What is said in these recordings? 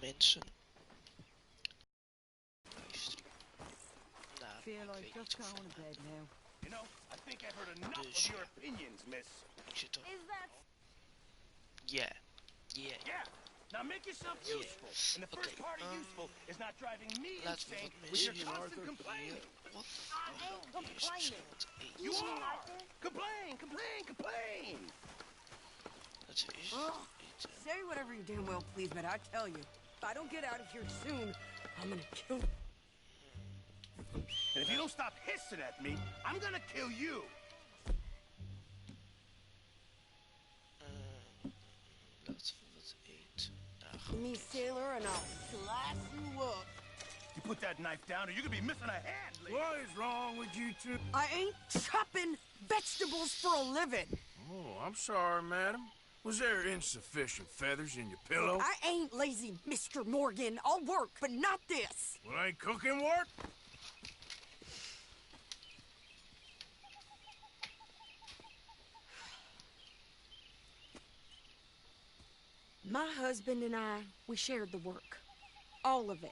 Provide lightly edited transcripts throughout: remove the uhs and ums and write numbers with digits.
mensen. Nou, Feel ik like weet just niet of going to bed now. You know, I think I've heard enough Dus, of your opinions, miss. ik zit er. Is that Ja. Ja. Yeah. Now make yourself Yeah. useful. And the first Okay, part of useful is not driving me laten we insane wat with your missen. constant complaining. Wat? I ain't complaining. You mean are! Arthur? Complain, complain, complain! Dat is Ugh. eten. Say whatever you damn well please, but I tell you, if I don't get out of here soon, I'm gonna kill. And if you don't stop hissing at me, I'm gonna kill you. Laten we wat eten. Nou, goed. Me, sailor, and I'll slice you up. You put that knife down or you're gonna be missing a hand, lady. What is wrong with you two? I ain't chopping vegetables for a living. Oh, I'm sorry, madam. Was there insufficient feathers in your pillow? I ain't lazy, Mr. Morgan. I'll work, but not this. Well, ain't cooking work? My husband and I, we shared the work. All of it.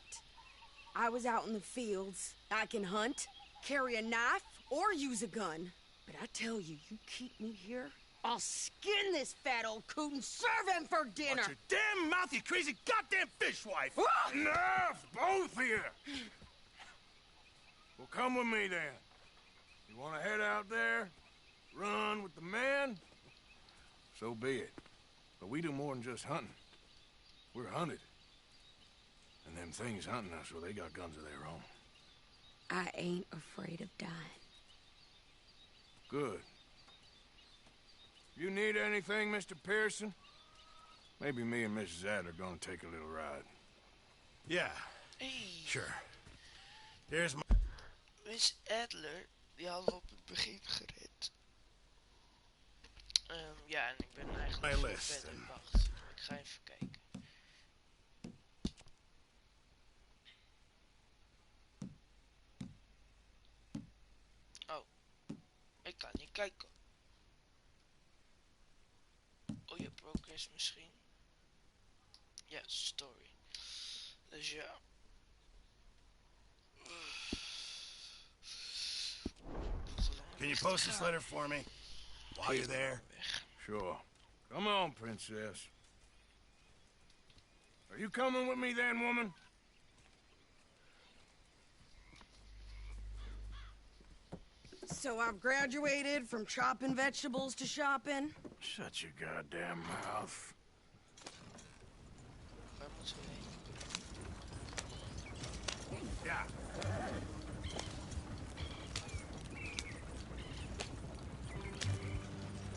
I was out in the fields. I can hunt, carry a knife, or use a gun. But I tell you, you keep me here, I'll skin this fat old coot and serve him for dinner. Watch your damn mouth, you crazy goddamn fishwife! Ah! Enough, both of you! Well, come with me, then. You want to head out there, run with the men? So be it. But we do more than just hunting. We're hunted. And them things hunting us, well, they got guns of their own. I ain't afraid of dying. Good. You need anything, Mr. Pearson? Maybe me and Mrs. Adler are gonna take a little ride. Yeah, Hey, sure. Here's my... Miss Adler, die hadden we op het begin gered. Ja, en ik ben eigenlijk My veel list, verder. then. Wacht, ik ga even kijken. Oh, ik kan niet kijken. Oh ja, progress misschien. Ja, story. Dus ja. Can you post this letter for me? While you're there? Sure. Come on, princess. Are you coming with me then, woman? So I've graduated from chopping vegetables to shopping. Shut your goddamn mouth. Waar moeten we heen? Yeah.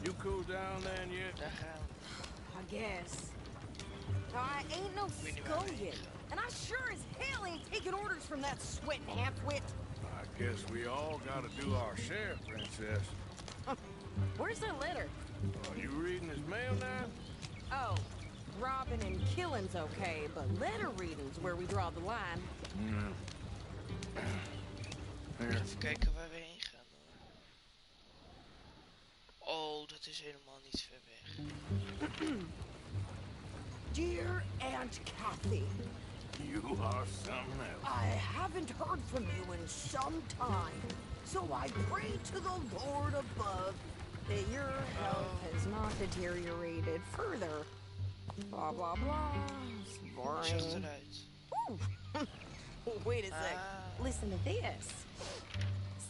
You cool down then yet? Daar gaan we. I guess. Now, I ain't no scullion, and I sure as hell ain't taking orders from that sweating half-wit. I guess we all gotta do our share, princess. Where's the letter? Are you reading his mail now? Oh, robbing and killing's okay, but letter reading's where we draw the line. Here. Even kijken waar we heen gaan. Oh, dat is helemaal niet ver weg. Dear Aunt Kathy, You are something else. I haven't heard from you in some time, so I pray to the Lord above that your health has not deteriorated further. Blah, blah, blah. It's Ziet boring. eruit. Ooh. Wait a sec. Listen to this.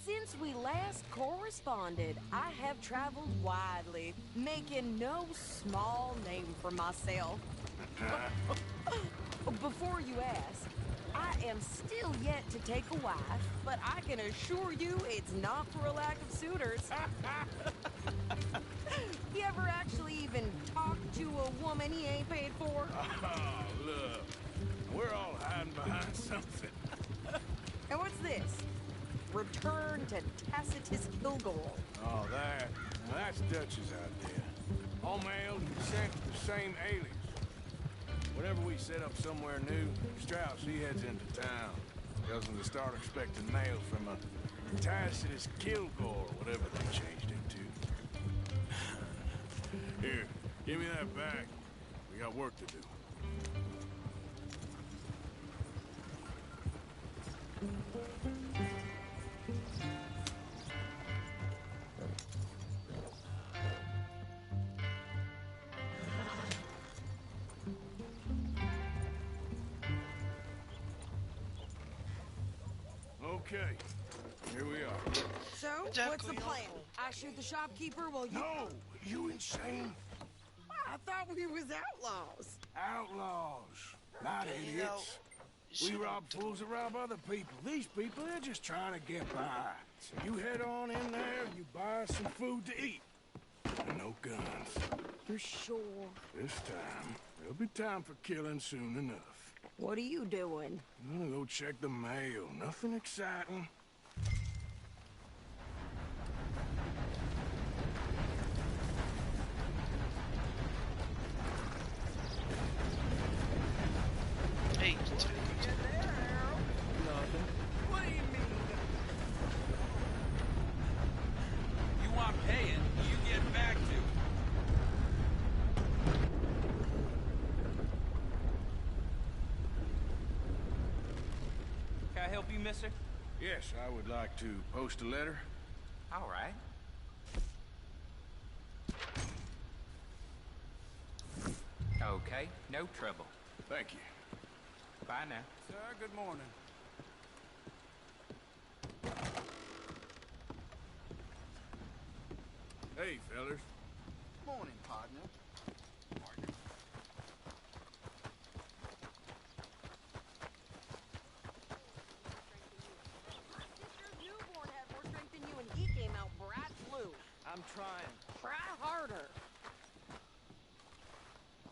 Since we last corresponded, I have traveled widely, making no small name for myself. Before you ask, I am still yet to take a wife, but I can assure you it's not for a lack of suitors. You ever actually even talk to a woman he ain't paid for? Oh, look. We're all hiding behind something. And what's this? Return to Tacitus Kilgore. Oh, that. Now that's Dutch's idea. All mail sent to the same alias. Whenever we set up somewhere new, Strauss, he heads into town. Tells them to start expecting mail from a Tacitus Kilgore, or whatever they changed it to. Here, give me that back. We got work to do. Okay, here we are. So, Jack, what's the we plan? all- I shoot the shopkeeper while you... No, you insane? I thought we was outlaws. Outlaws, not You know, idiots. We rob fools that rob other people. These people, they're just trying to get by. So you head on in there and you buy us some food to eat. And no guns. You're sure? This time, there'll be time for killing soon enough. What are you doing? I'm gonna go check the mail. Nothing exciting. Hey, terug. What do you mean? You want paying, you get back to it. Can I help you, mister? Yes, I would like to post a letter. All right. Okay, no trouble. Thank you. Bye now. Sir, good morning. Hey, fellers. Morning, partner. Sister's newborn had more strength than you and he came out bright blue. I'm trying. Try harder.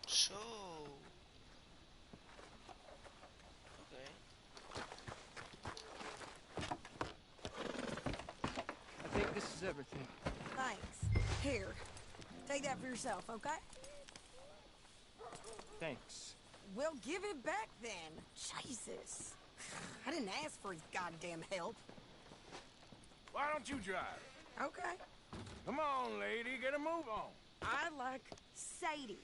So. Okay. I think this is everything. Thanks. Here. Take that for yourself, okay? Thanks. We'll give it back then. Jesus. I didn't ask for his goddamn help. Why don't you drive? Okay. Come on, lady, get a move on. I like Sadie,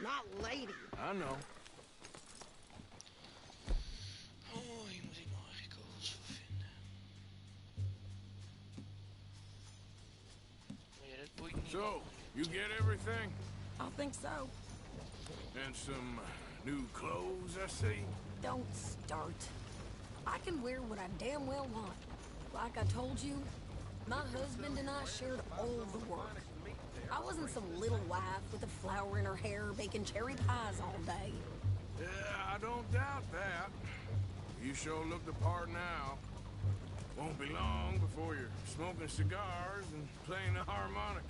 not lady. I know. Oh, hier moet ik nog artikels voor vinden. Maar ja, dat boeit niet. So, you get everything? I think so. And some new clothes, I see? Don't start. I can wear what I damn well want. Like I told you, my husband and I shared all the work. I wasn't some little wife with a flower in her hair baking cherry pies all day. Yeah, I don't doubt that. You sure look the part now. Won't be long before you're smoking cigars and playing the harmonica.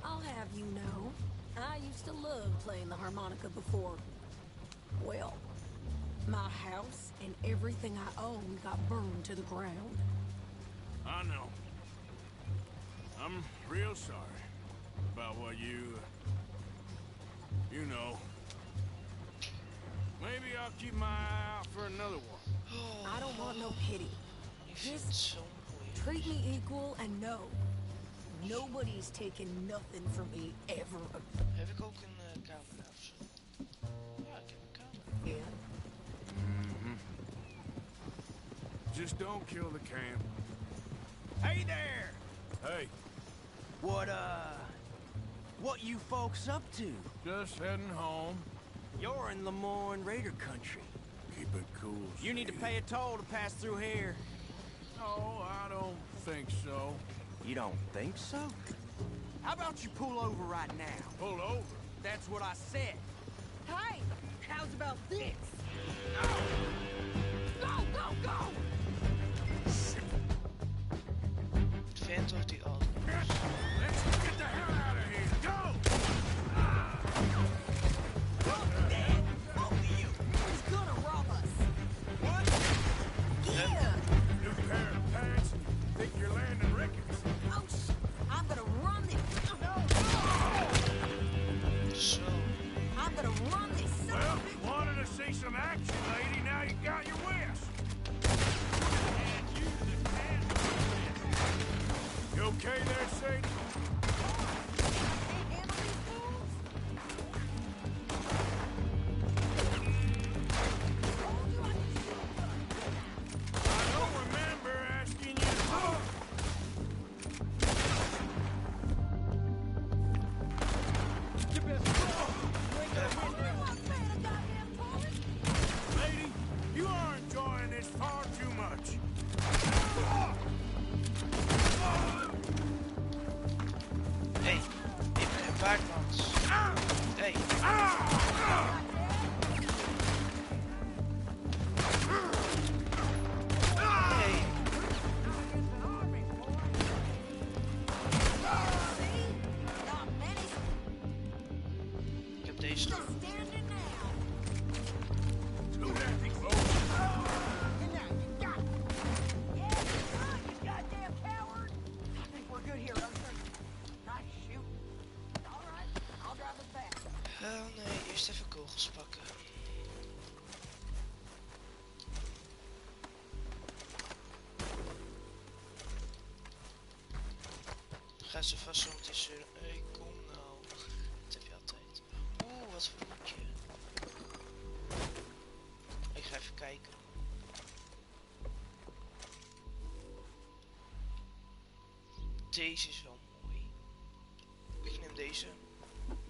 I'll have you know, I used to love playing the harmonica before. Well, my house and everything I owned got burned to the ground. I know. I'm real sorry about what you know. Maybe I'll keep my eye out for another one. I don't want no pity. Ik vind het Just zo'n goeie. treat me equal and know nobody's taking nothing from me ever. Heb ik ook een camera of zo? Ja, ik heb een camera. Yeah. Just don't kill the camp. Hey there! Hey, What you folks up to? just heading home. You're in Lemoyne Raider country. Keep it cool. You need to Sadie. pay a toll to pass through here. No, I don't think so. You don't think so? How about you pull over right now? Pull over. That's what I said. Hey, how's about this? Go, go, go! Vent of die auto. Let's get the hell out of here. Go! He's gonna rob us. What? Yeah! New pair of pants. Think you're landing Ricketts. Oh, I'm gonna run this. Zo. I'm gonna run this son Well, of a bitch. wanted to see some action, lady. Now you got your wish. You Gaan ze vast zo meteen zeuren. Hey, kom nou. Dat heb je altijd. Oeh, wat voor boekje. Ik ga even kijken. Deze is wel mooi. Ik neem deze.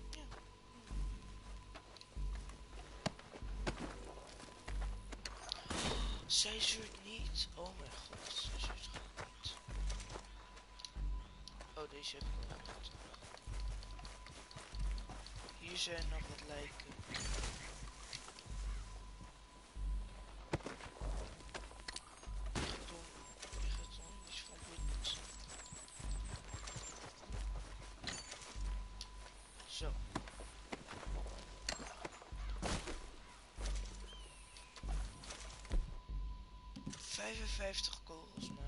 Ja. Zij zeurt niet. Oh mijn god, zij zeurt gewoon niet. Oh, deze heb ik wel gehad. Hier zijn nog wat lijken. Je gaat dan iets van moet. Zo. ...55 kogels maar.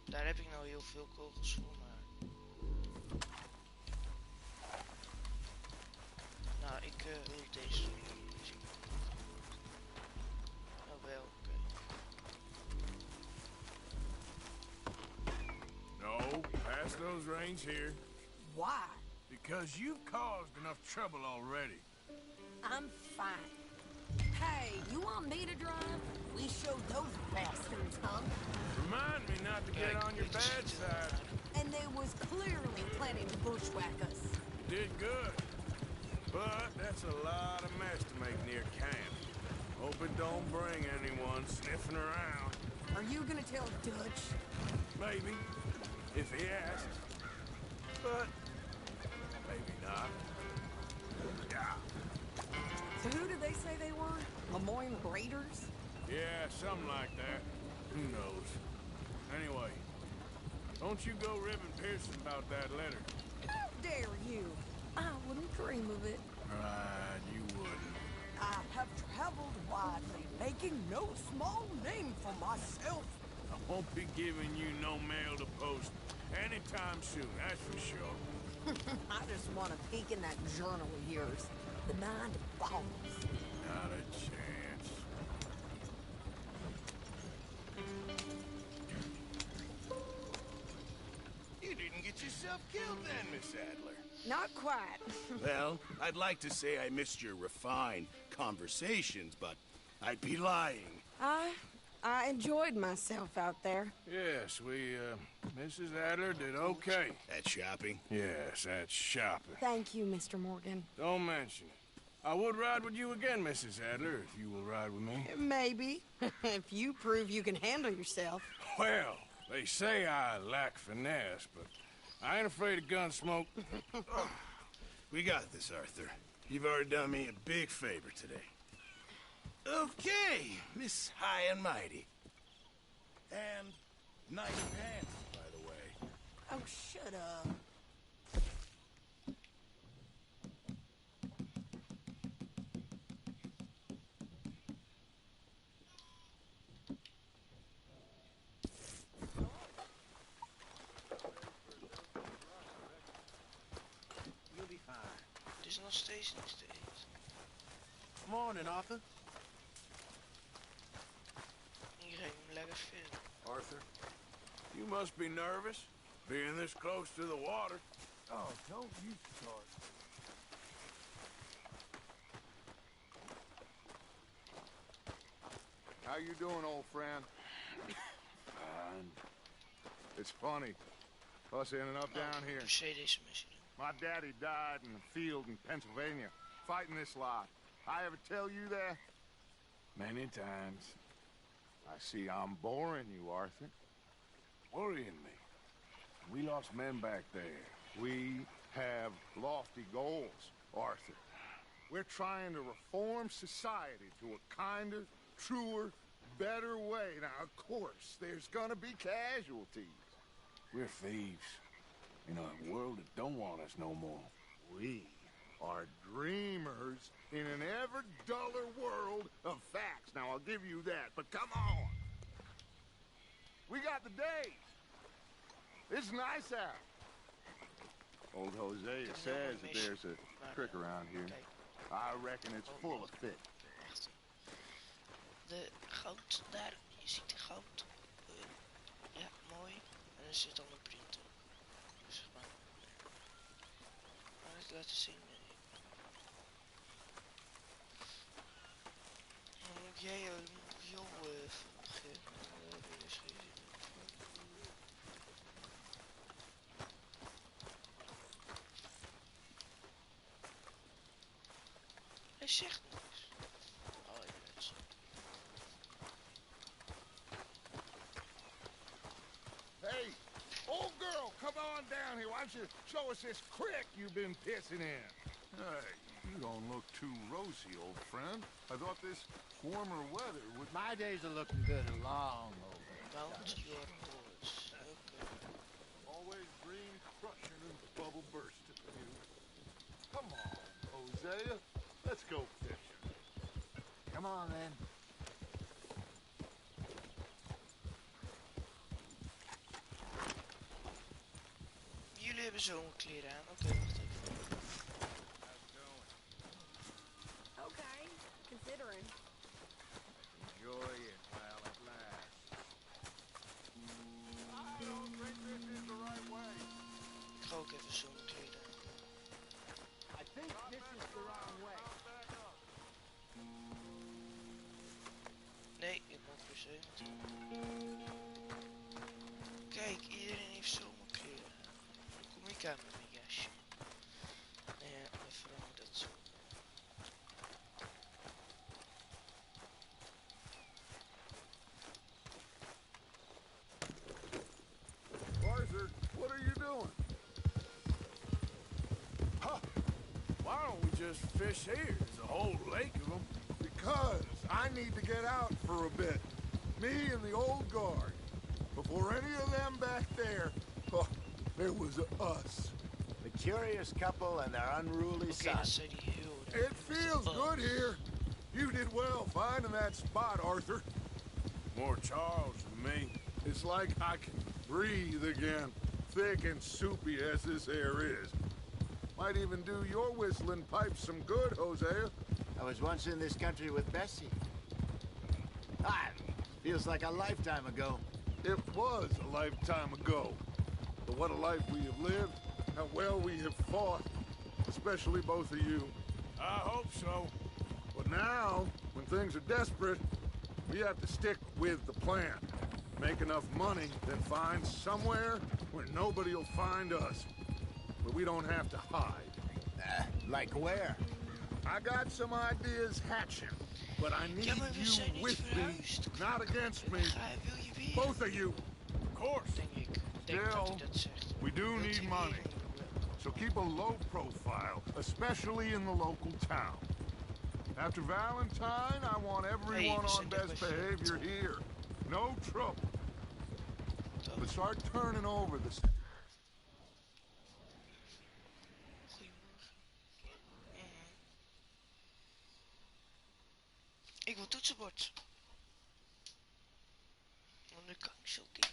Daar heb ik nou heel veel kogels voor, maar... Nou, ik wil deze. Oh wel, oké. No, pass those reins here. Why? Because you've caused enough trouble already. I'm fine. Hey, you want me to drive? We showed those bastards, huh? Remind me not to get on your bad side. And they was clearly planning to bushwhack us. Did good. But that's a lot of mess to make near camp. Hope it don't bring anyone sniffing around. Are you gonna tell Dutch? Maybe, if he asks. But maybe not. Yeah. So who did they say they were? Lemoyne Raiders? Yeah, something like that. Who knows? Anyway, don't you go ribbing Pearson about that letter. How dare you? I wouldn't dream of it. Right, you wouldn't. I have traveled widely, making no small name for myself. I won't be giving you no mail to post anytime soon, that's for sure. I just want to peek in that journal of yours. The 9 volumes. Not a chance. You didn't get yourself killed then, Miss Adler. Not quite. Well, I'd like to say I missed your refined conversations, but I'd be lying. I enjoyed myself out there. Yes, Mrs. Adler did okay. At shopping? Yes, that's shopping. Thank you, Mr. Morgan. Don't mention it. I would ride with you again, Mrs. Adler, if you will ride with me. Maybe. If you prove you can handle yourself. Well, they say I lack finesse, but I ain't afraid of gun smoke. We got this, Arthur. You've already done me a big favor today. Okay, Miss High and Mighty. And Knight of Hands, by the way. Oh, shut up. You'll be fine. Het is nog steeds niet te eten. Morning, Arthur. Iedereen hem lekker veel. Arthur, you must be nervous, being this close to the water. Oh, don't you start. How you doing, old friend? Fine. It's funny. Us ending up down here. Per se deze missie doen. My daddy died in the field in Pennsylvania, fighting this lot. I ever tell you that? Many times. I see I'm boring you, Arthur. Worrying me. We lost men back there. We have lofty goals, Arthur. We're trying to reform society to a kinder, truer, better way. Now, of course, there's gonna be casualties. We're thieves. In a world that don't want us no more. We are dreamers in an ever duller world of facts. Now, I'll give you that, but come on. We got the days. It's nice out. Old Hosea says that there's a creek around here. I reckon it's full of fish. Wacht. De goud daar. Je ziet de goud. er zit al een print op. Zeg maar. Ga ik laten zien? Nee. Dan moet jij jou volgen. Hij zegt niks. Oh, je bent zo. Hey, old girl, come on down here. Why don't you show us this creek you've been pissing in? Hey, you don't look too rosy, old friend. I thought this warmer weather would... My days are looking good along over. Mount your words. Okay. Always green crushing and bubble bursting. Come on, Hosea. Let's go fishing. Come on, then. Jullie hebben zomerkleren aan. Oké, wacht even. Okay, considering. Enjoy it while it lasts. I don't think this is the right way. Ik ga ook even zomerkleren aan. I think this is the wrong way. Nee, ik moet per se. Kijk, iedereen heeft zomerkleren aan. Dan kom ik aan met mijn jasje. Nee, even dat zo. Arthur, what are you doing? Huh. Why don't we just fish here? There's a whole lake of them. Because I need to get out for a bit. Me and the old guard. Before any of them back there, oh, there was us. The curious couple and their unruly Oké, son. dat zei die heel erg. It feels good here. You did well finding that spot, Arthur. More Charles than me. It's like I can breathe again, thick and soupy as this air is. Might even do your whistling pipes some good, Hosea. I was once in this country with Bessie. Ah, feels like a lifetime ago. It was a lifetime ago. But what a life we have lived, how well we have fought, especially both of you. I hope so. But now, when things are desperate, we have to stick with the plan. Make enough money, then find somewhere where nobody will find us. Where we don't have to hide. Like where? I got some ideas hatching, but I need Ja, maar we zijn you niet with me, verhuisd. not against me. Wil je weer? Both of you. Of course. Denk ik. Denk dat hij dat zegt. We do Wilt need hij money. weer? So keep a low profile, especially in the local town. After Valentine, I want everyone on best behavior here. No trouble. But start turning over the... Goedemorgen. Ik wil toetsenbord. Want nu kan ik zo dingen.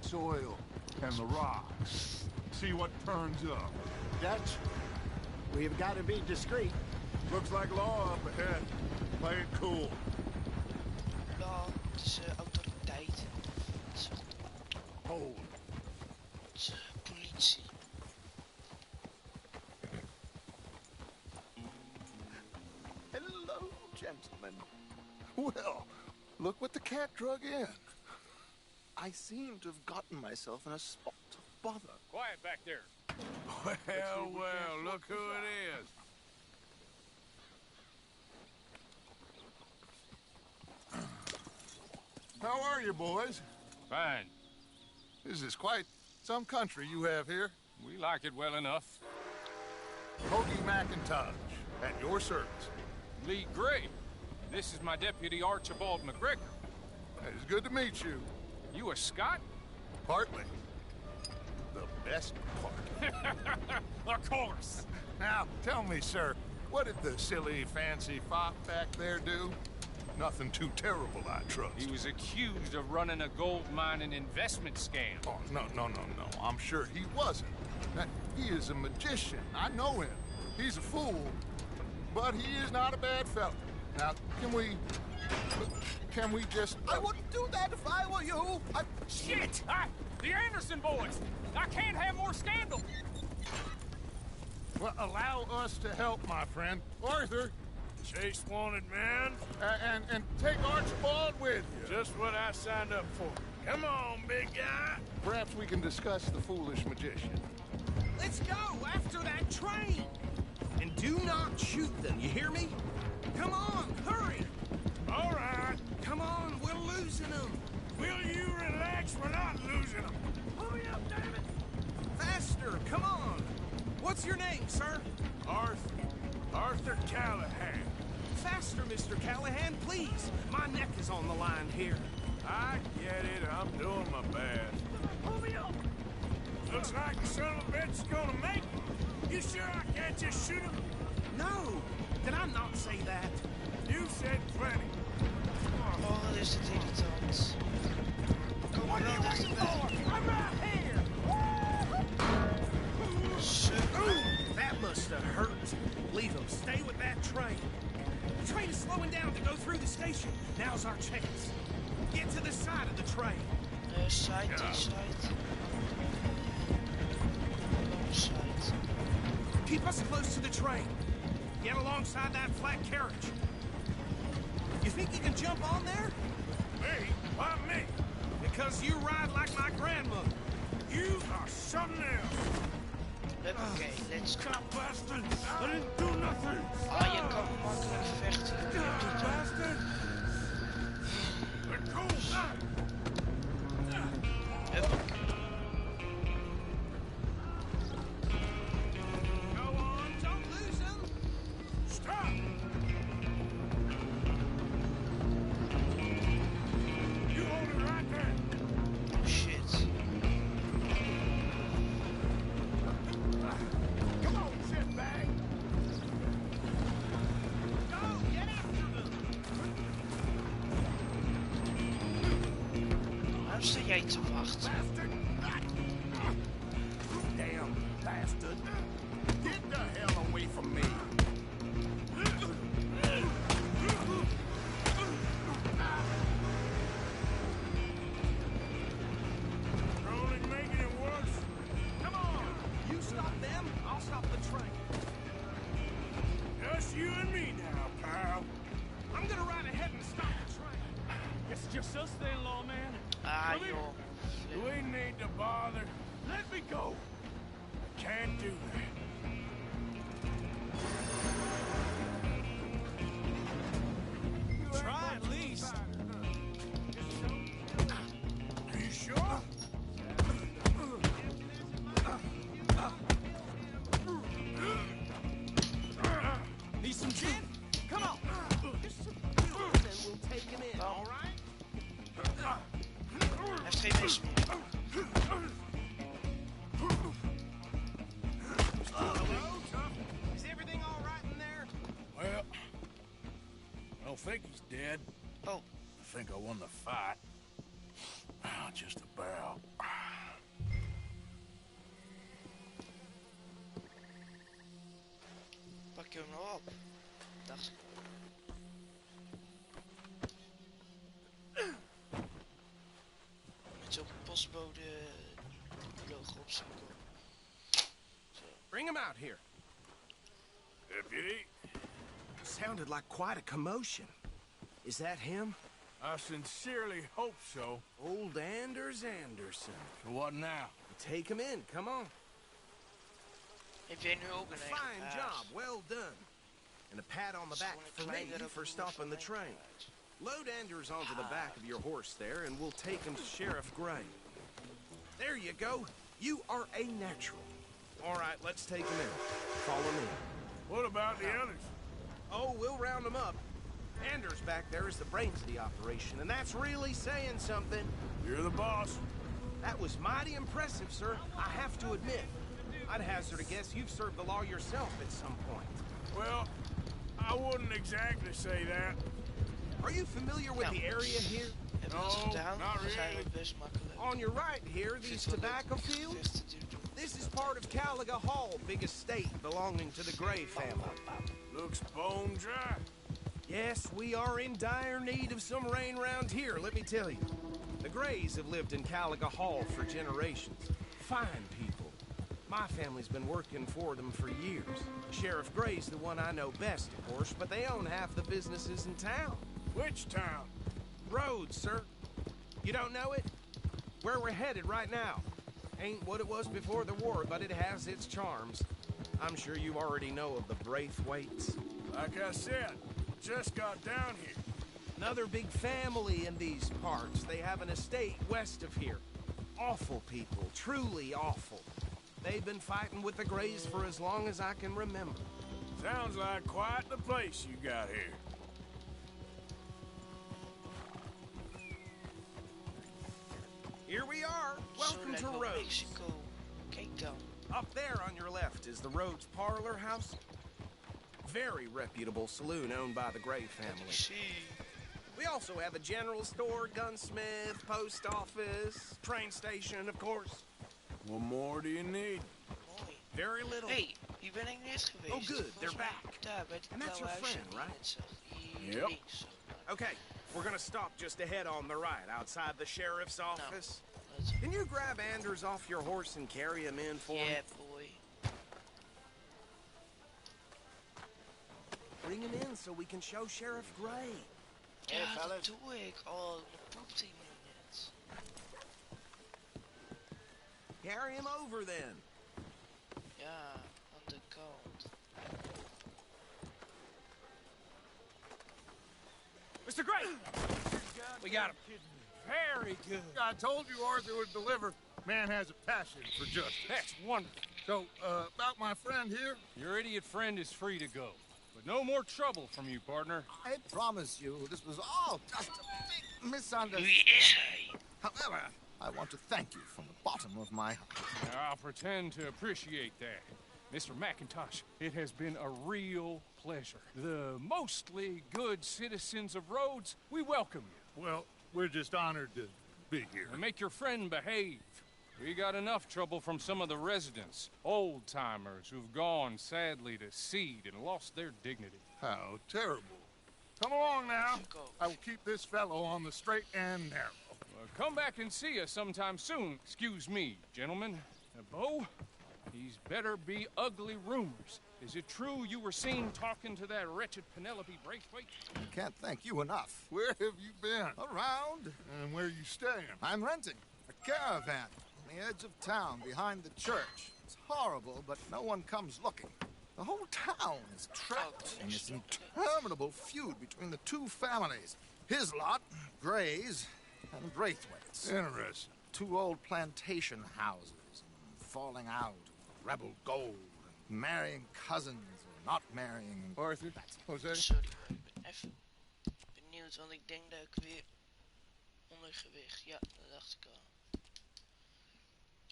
soil and the rocks. See what turns up. Dutch, we've got to be discreet. Looks like law up ahead. Play it cool. Law, het is autoriteit. Het is, Hold. het is politie. Hello, gentlemen. Well, look what the cat drug in. I seem to have gotten myself in a spot of bother. Quiet back there. Well, well, look who it is. How are you, boys? Fine. This is quite some country you have here. We like it well enough. Hoagie McIntosh, at your service. Lee Gray. This is my deputy Archibald McGregor. It's good to meet you. You a Scot? Partly. The best part. Of course. Now, tell me, sir, what did the silly, fancy fop back there do? Nothing too terrible, I trust. He was accused of running a gold mining investment scam. Oh, no. I'm sure he wasn't. He is a magician. I know him. He's a fool, but he is not a bad fellow. Now, can we Can we just... I wouldn't do that if I were you. Shit! The Anderson boys! I can't have more scandal! Well, allow us to help, my friend. Arthur, Chase wanted man. and take Archibald with you. Just what I signed up for. Come on, big guy. Perhaps we can discuss the foolish magician. Let's go after that train! And do not shoot them, you hear me? Come on, hurry! All right. Come on, we're losing them! Will you relax? We're not losing them. Hurry up, damn it! Faster, come on! What's your name, sir? Arthur Callahan. Faster, Mr. Callahan, please! My neck is on the line here. I get it. I'm doing my best. Hurry up! Looks like the son of a bitch is gonna make it. You sure I can't just shoot him? No! Did I not say that? You said plenty. Oh, dit is het irritant. Kom maar dan dichterbij. I'm right here! Super. That must have hurt. Leave him. Stay with that train. The train is slowing down to go through the station. Now's our chance. Get to the side of the train. Side, die side. Long side. Keep us close to the train. Get alongside that flat carriage. You think you can jump on there? Me? Why me? Because you ride like my grandmother. You are something else. Okay, let's go. Bastard! I didn't do nothing. Ah, je kan makkelijk vechten. Bastard! Let go! Go on, don't lose him. Stop! You hold it right there. Oh shit. Come on, shitbag. Go, get after them. Waarom sta jij te wachten? Damn bastard. Get the hell away from me. You're only making it worse. Come on. You stop them, I'll stop the train. Just you and me now, pal. I'm gonna ride ahead and stop the train. Guess it's just us then, lawman. Ah Come here. joh. We need to bother. Let me go. Can't do that. Try at least. Are you sure? Need some gin? Come on. Just some pills and then we'll take him in, all right? Hij heeft geen mes meer. Is everything all right in there? Well, I don't think he's dead. Oh, I think I won the fight. Just about. pak je hem nou op? Dacht ik. Met zo'n postbode logo op zijn kop. Zo. Bring him out here. Deputy, Sounded like quite a commotion. Is that him? I sincerely hope so. Old Anders Anderson. So what now? Take him in, come on. Heb jij nu ook een eigen Fine paard? job, well done. And a pat on the back for me for stopping the train. Load Anders onto the back of your horse there, and we'll take him to Sheriff Gray. There you go. You are a natural. All right, let's take him in. Follow me. What about the others? Oh, we'll round them up. Anders back there is the brains of the operation, and that's really saying something. You're the boss. That was mighty impressive, sir. I have to admit. I'd hazard a guess you've served the law yourself at some point. Well, I wouldn't exactly say that. Are you familiar with the area here? Hebben we dat No, gedaan? not Dan zijn we really. best makkelijk. On your right here, these tobacco fields. Vechten te doen. This is part of Caliga Hall, big estate belonging to the Gray family. Looks bone dry. Yes, we are in dire need of some rain around here, let me tell you. The Grays have lived in Caliga Hall for generations. Fine people. My family's been working for them for years. Sheriff Gray's the one I know best, of course, but they own half the businesses in town. Which town? Rhodes, sir. You don't know it? Where we're headed right now. Ain't what it was before the war, but it has its charms. I'm sure you already know of the Braithwaites. Like I said, just got down here. Another big family in these parts. They have an estate west of here. Awful people, truly awful. They've been fighting with the Grays for as long as I can remember. Sounds like quite the place you got here. Here we are. Welcome to Rhodes. Mexico. Kijk dan. Up there on your left is the Rhodes Parlor House. Very reputable saloon owned by the Gray family. See. We also have a general store, gunsmith, post office, train station, of course. What more do you need? Mooi. Very little. Hey, hier ben ik net geweest. Oh, good. They're Volgens mij back. Daar bij het And that's your blauwe huis friend, en right? net zag. Hier Yep. links, zeg maar. Okay, we're gonna stop just ahead on the right, outside the sheriff's office. Let's- Can you grab Anders off your horse and carry him in for me? Yeah, boy. Bring him in so we can show Sheriff Gray. Hey, Ja, dat fellas. doe ik al. Dat poepte hij nu net. Carry him over then. Ja, aan de kant. Mr. Gray! We got him. Very good. I told you Arthur would deliver. Man has a passion for justice. That's wonderful. So, about my friend here, Your idiot friend is free to go. But no more trouble from you, partner. I promise you, this was all just a big Wie misunderstanding. is hij? However, I want to thank you from the bottom of my heart. I'll pretend to appreciate that. Mr. McIntosh, it has been a real pleasure. The mostly good citizens of Rhodes, we welcome you. well, we're just honored to be here. And make your friend behave. We got enough trouble from some of the residents, old-timers who've gone, sadly, to seed and lost their dignity. How terrible. Come along now. Go. I will keep this fellow on the straight and narrow. Come back and see us sometime soon. Excuse me, gentlemen. Bo, these better be ugly rumors. Is it true you were seen talking to that wretched Penelope Braithwaite? I can't thank you enough. Where have you been? Around, And where you staying? I'm renting a caravan on the edge of town behind the church. It's horrible, but no one comes looking. The whole town is trapped in this interminable feud between the two families. His lot, Gray's, and Braithwaite's. Interesting. Two old plantation houses, and falling out, rebel gold, and marrying cousins, or not marrying. Arthur, Jose, Sorry, ik ben even benieuwd, want ik denk dat ik weer ondergewicht. Ja, dat dacht ik al.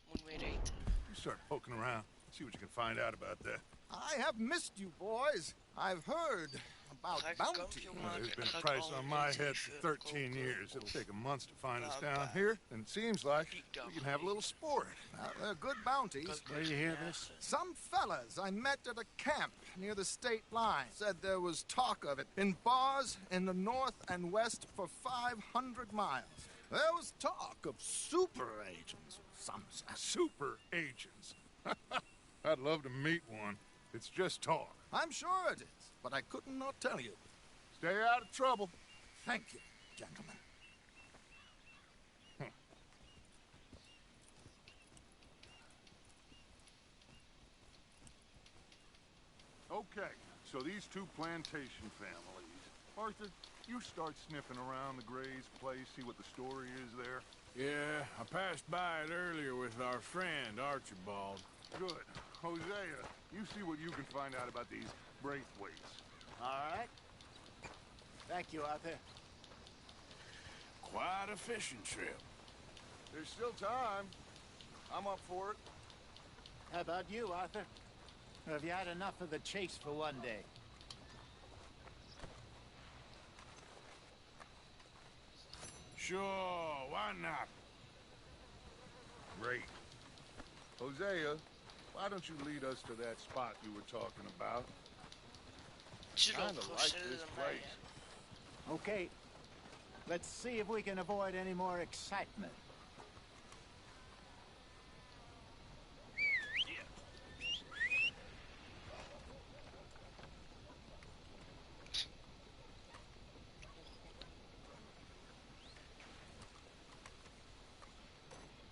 Moet meer eten. you start poking around. See what you can find out about that. I have missed you, boys. I've heard about Ga ik bounty. kampioen There's maken? been Dan a ga ik price al on een my eten head for shirt 13 kopen. years. It'll take a month to find us Nou, down pa. here, and it seems like Ik dan we can have a little sport. They're good bounties. Where you hear this? Some fellas I met at a camp near the state line said there was talk of it in bars in the north and west for 500 miles. There was talk of super agents, some say. Super agents. I'd love to meet one. It's just talk. I'm sure it is, but I couldn't not tell you. Stay out of trouble. Thank you, gentlemen. Okay, so these two plantation families. Arthur, you start sniffing around the Gray's place, see what the story is there. Yeah, I passed by it earlier with our friend, Archibald. Good. Hosea, you see what you can find out about these Braithwaites. All right. Thank you, Arthur. Quite a fishing trip. There's still time. I'm up for it. How about you, Arthur? Or have you had enough of the chase for one day? Sure, why not? Great. Hosea, why don't you lead us to that spot you were talking about? Het is wel Kinda like groter this dan mij. place. Okay. Let's see if we can avoid any more excitement.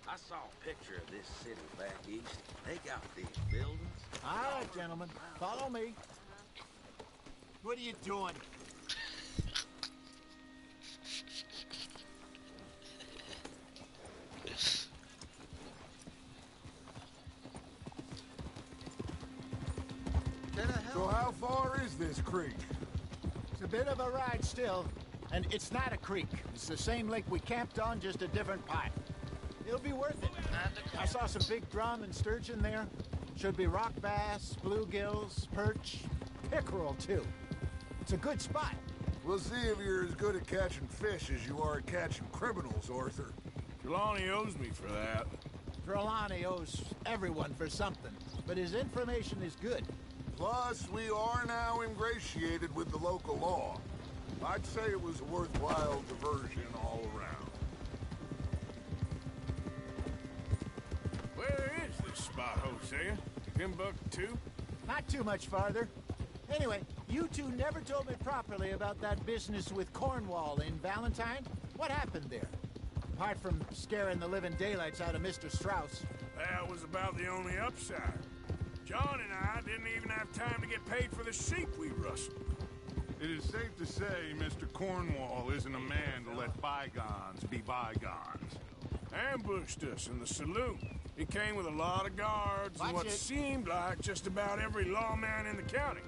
I saw a picture of this city back east. They got these buildings. All right, gentlemen. Follow me. What are you doing? So how far is this creek? It's a bit of a ride still. And it's not a creek. It's the same lake we camped on, just a different part. It'll be worth it. I saw some big drum and sturgeon there. Should be rock bass, bluegills, perch, pickerel too. It's a good spot. We'll see if you're as good at catching fish as you are at catching criminals, Arthur. Trelawney owes me for that. Trelawney owes everyone for something, but his information is good. Plus, we are now ingratiated with the local law. I'd say it was a worthwhile diversion all around. Where is this spot, Hosea? Timbuktu? Not too much farther. Anyway, you two never told me properly about that business with Cornwall in Valentine. What happened there? Apart from scaring the living daylights out of Mr. Strauss. That was about the only upside. John and I didn't even have time to get paid for the sheep we rustled. It is safe to say Mr. Cornwall isn't a man to let bygones be bygones. Ambushed us in the saloon. He came with a lot of guards and what seemed like just about every lawman in the county.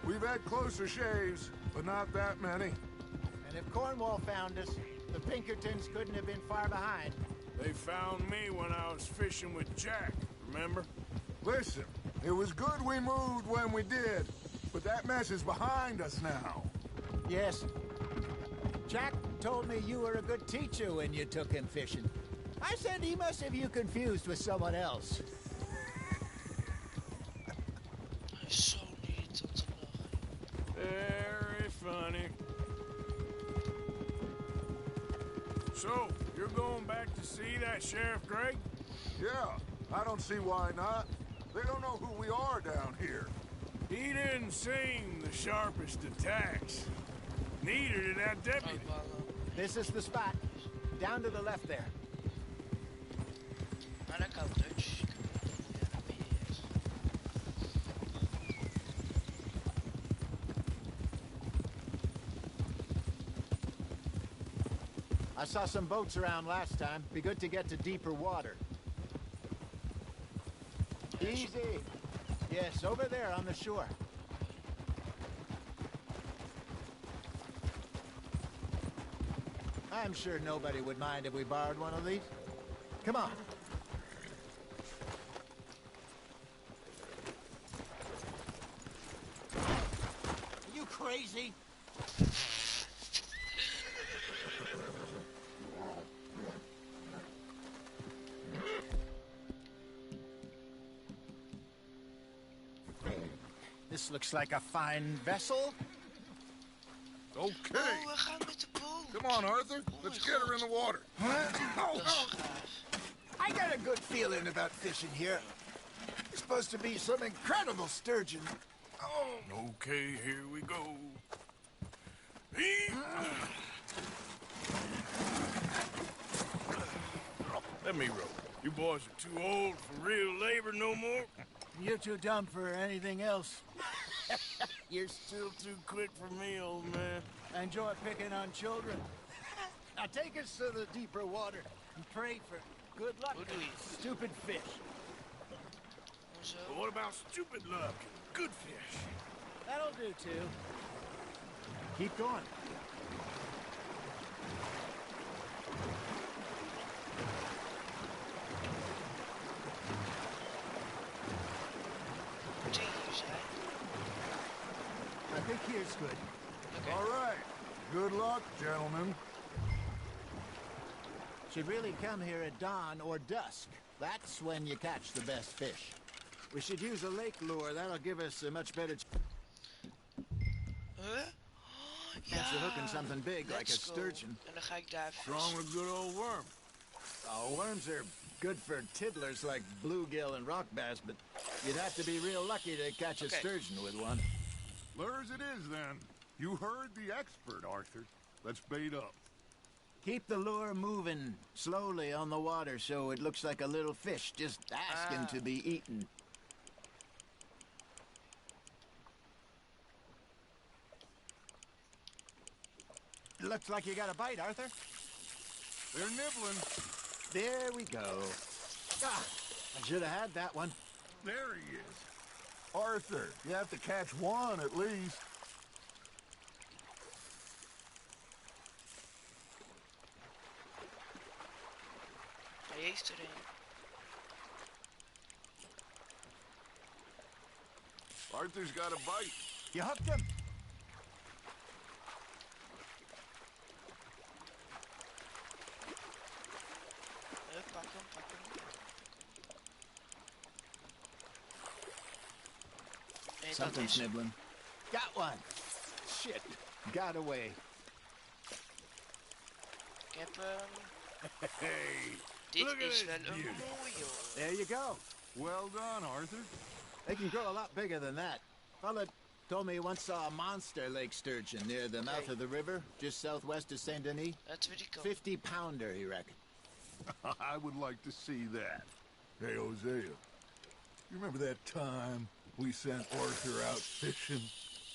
We've had closer shaves, but not that many. And if Cornwall found us, the Pinkertons couldn't have been far behind. They found me when I was fishing with Jack, remember? Listen, it was good we moved when we did, but that mess is behind us now. Yes. Jack told me you were a good teacher when you took him fishing. I said he must have you confused with someone else. I so need dat te lachen. Very funny. So, you're going back to see that Sheriff Gray? Yeah, I don't see why not. They don't know who we are down here. He didn't seem the sharpest attacks. Neither did that deputy. This is the spot. Down to the left there. Maar dat kan Dutch. I saw some boats around last time. Be good to get to deeper water. Easy. Yes, over there on the shore. I'm sure nobody would mind if we borrowed one of these. Come on. Are you crazy? This looks like a fine vessel. Okay. Oh, we gaan met de boot. Come on, Arthur. Let's get her in the water. I got a good feeling about fishing here. It's supposed to be some incredible sturgeon. Oh. Okay, here we go. Let me row. You boys are too old for real labor no more. You're too dumb for anything else. You're still too quick for me, old man. I enjoy picking on children. Now take us to the deeper water and pray for good luck. Stupid fish. But what about stupid luck and good fish? That'll do too. Keep going. I think here's good. Okay. All right. Good luck, gentlemen. Should really come here at dawn or dusk. That's when you catch the best fish. We should use a lake lure. That'll give us a much better... Huh? Fancy hooking something big like a sturgeon. En dan ga ik daar Strong with a good old worm. Oh, worms are good for tiddlers like bluegill and rock bass, but you'd have to be real lucky to catch a sturgeon with one. Lures it is, then. You heard the expert, Arthur. Let's bait up. Keep the lure moving slowly on the water so it looks like a little fish just asking to be eaten. Looks like you got a bite, Arthur. They're nibbling. There we go. Ah, I should have had that one. There he is. Arthur, you have to catch one at least. Hij heeft er een. Arthur's got a bite. You hooked him. Pak hem. Nee, Something's nibbling. Got one. Shit. Got away. Ik heb hem. Hey, Dit look at is this wel een beauty. mooie. There you go. Well done, Arthur. They can grow a lot bigger than that. Fella told me he once saw a monster lake sturgeon near the mouth of the river, just southwest of Saint Denis. Dat weet ik al. 50-pounder, he reckoned. I would like to see that. Hey, Hosea, you remember that time we sent Arthur out fishing?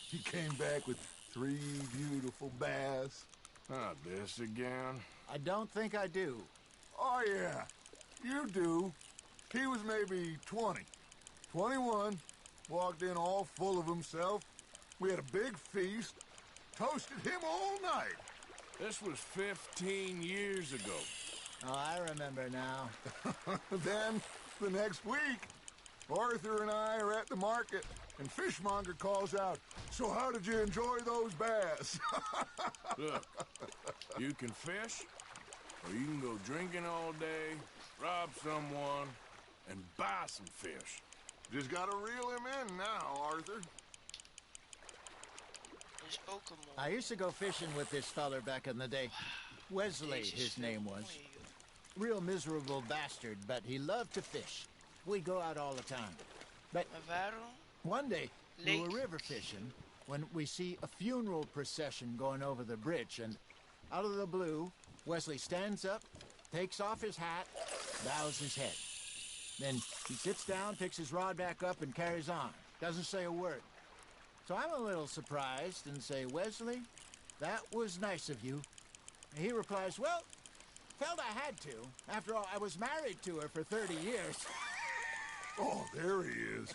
He came back with 3 beautiful bass. Not this again. I don't think I do. Oh, yeah, you do. He was maybe 20, 21, walked in all full of himself. We had a big feast, toasted him all night. This was 15 years ago. Oh, I remember now. Then, the next week, Arthur and I are at the market, and Fishmonger calls out, "So how did you enjoy those bass?" Look, you can fish, or you can go drinking all day, rob someone, and buy some fish. Just gotta reel him in now, Arthur. Is ook een mooie. I used to go fishing with this feller back in the day. Wesley, his name was. Real miserable bastard, but he loved to fish. We'd go out all the time. But Maar waarom? one day, we were Lake. river fishing when we see a funeral procession going over the bridge, and out of the blue, Wesley stands up, takes off his hat, bows his head. Then he sits down, picks his rod back up, and carries on. Doesn't say a word. So I'm a little surprised and say, "Wesley, that was nice of you." And he replies, "Well, felt I had to. After all, I was married to her for 30 years. Oh, there he is.